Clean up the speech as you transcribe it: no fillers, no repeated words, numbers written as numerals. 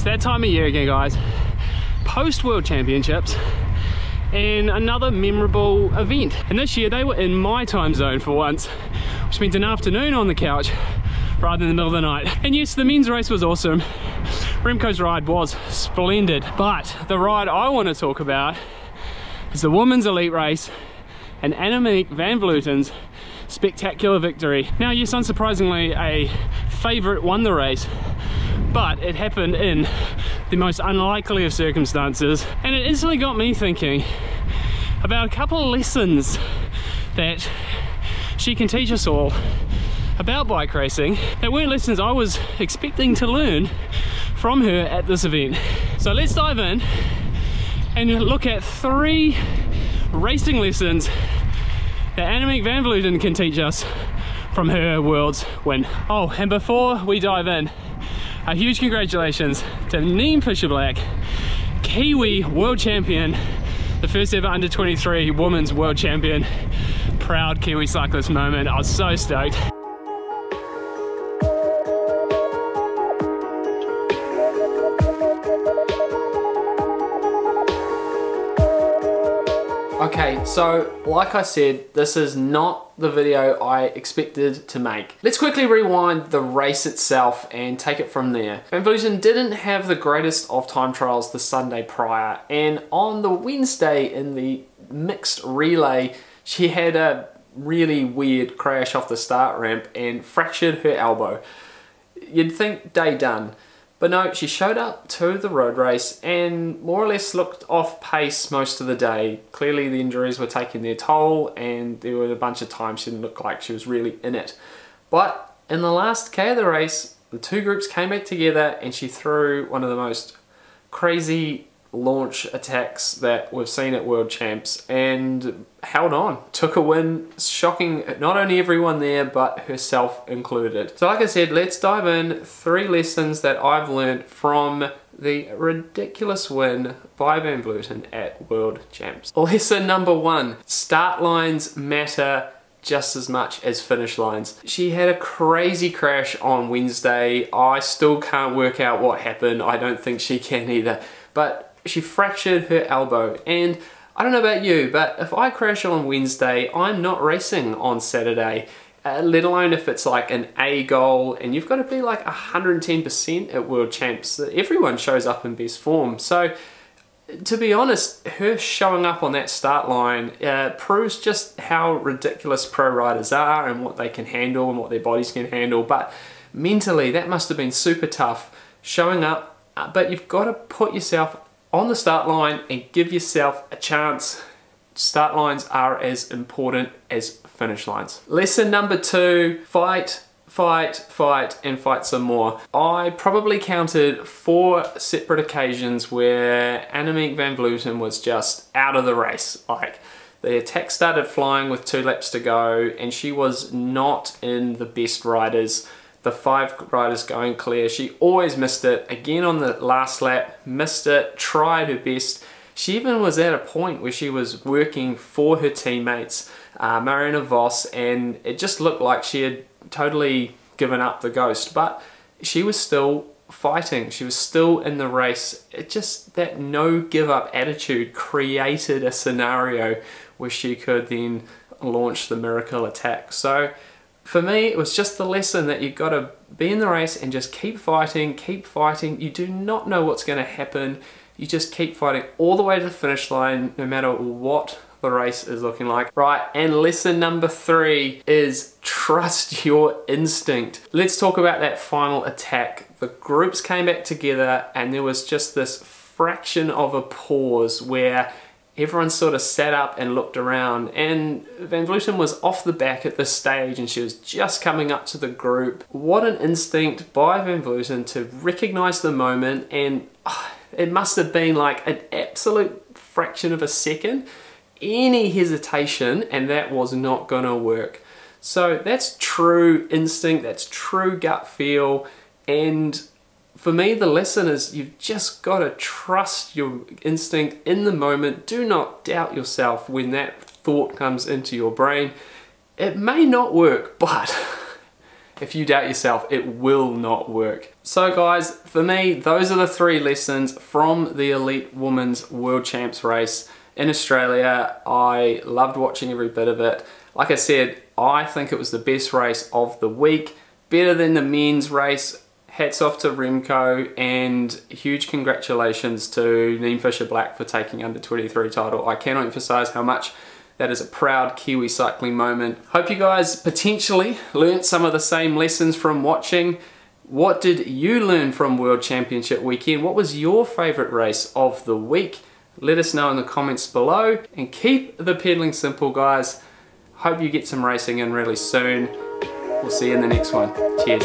It's that time of year again, guys. Post World Championships and another memorable event. And this year they were in my time zone for once, which meant an afternoon on the couch rather than the middle of the night. And yes, the men's race was awesome. Remco's ride was splendid, but the ride I want to talk about is the women's elite race and Annemiek Van Vleuten's spectacular victory. Now, yes, unsurprisingly, a favourite won the race, but it happened in the most unlikely of circumstances, and it instantly got me thinking about a couple of lessons that she can teach us all about bike racing that weren't lessons I was expecting to learn from her at this event. So let's dive in and look at 3 racing lessons that Annemiek Van Vleuten can teach us from her world's win. Oh, and before we dive in, a huge congratulations to Annemiek Fisher-Black, Kiwi world champion, the first ever under 23 women's world champion. Proud Kiwi cyclist moment. I was so stoked. Okay, so like I said, this is not the video I expected to make. Let's quickly rewind the race itself and take it from there. Van Vleuten didn't have the greatest of time trials the Sunday prior, and on the Wednesday in the mixed relay, she had a really weird crash off the start ramp and fractured her elbow. You'd think day done. But no, she showed up to the road race and more or less looked off pace most of the day. Clearly the injuries were taking their toll, and there were a bunch of times she didn't look like she was really in it. But in the last K of the race, the 2 groups came back together and she threw one of the most crazy launch attacks that we've seen at World Champs and held on, took a win, shocking not only everyone there but herself included. So like I said, let's dive in. 3 lessons that I've learned from the ridiculous win by Van Vleuten at World Champs. Lesson number 1, start lines matter just as much as finish lines. She had a crazy crash on Wednesday. I still can't work out what happened. I don't think she can either, but she fractured her elbow, and I don't know about you, but if I crash on Wednesday, I'm not racing on Saturday, let alone if it's like an A goal and you've got to be like 110% at World Champs. Everyone shows up in best form. So to be honest, her showing up on that start line proves just how ridiculous pro riders are and what they can handle and what their bodies can handle. But mentally, that must have been super tough showing up, but you've got to put yourself on the start line and give yourself a chance. Start lines are as important as finish lines. Lesson number 2, fight, fight, fight, and fight some more. I probably counted 4 separate occasions where Annemiek Van Vleuten was just out of the race. Like, the attack started flying with 2 laps to go and she was not in the best riders. The 5 riders going clear, she always missed it. Again on the last lap, missed it, tried her best. She even was at a point where she was working for her teammates, Marianne Vos, and it just looked like she had totally given up the ghost, but she was still fighting. She was still in the race. It just, that no give up attitude created a scenario where she could then launch the miracle attack. So for me, it was just the lesson that you've got to be in the race and just keep fighting, keep fighting. You do not know what's going to happen. You just keep fighting all the way to the finish line, no matter what the race is looking like. Right, and lesson number 3 is trust your instinct. Let's talk about that final attack. The groups came back together and there was just this fraction of a pause where everyone sort of sat up and looked around, and Van Vleuten was off the back at this stage and she was just coming up to the group. What an instinct by Van Vleuten to recognize the moment, and it must have been like an absolute fraction of a second. Any hesitation and that was not gonna work. So that's true instinct, that's true gut feel, and for me, the lesson is you've just got to trust your instinct in the moment. Do not doubt yourself when that thought comes into your brain. It may not work, but if you doubt yourself, it will not work. So guys, for me, those are the 3 lessons from the Elite Women's World Champs race in Australia. I loved watching every bit of it. Like I said, I think it was the best race of the week, better than the men's race. Hats off to Remco, and huge congratulations to Neem Fisher-Black for taking under 23 title. I cannot emphasize how much that is a proud Kiwi cycling moment. Hope you guys potentially learnt some of the same lessons from watching. What did you learn from World Championship weekend? What was your favourite race of the week? Let us know in the comments below, and keep the pedaling simple, guys. Hope you get some racing in really soon. We'll see you in the next one. Cheers.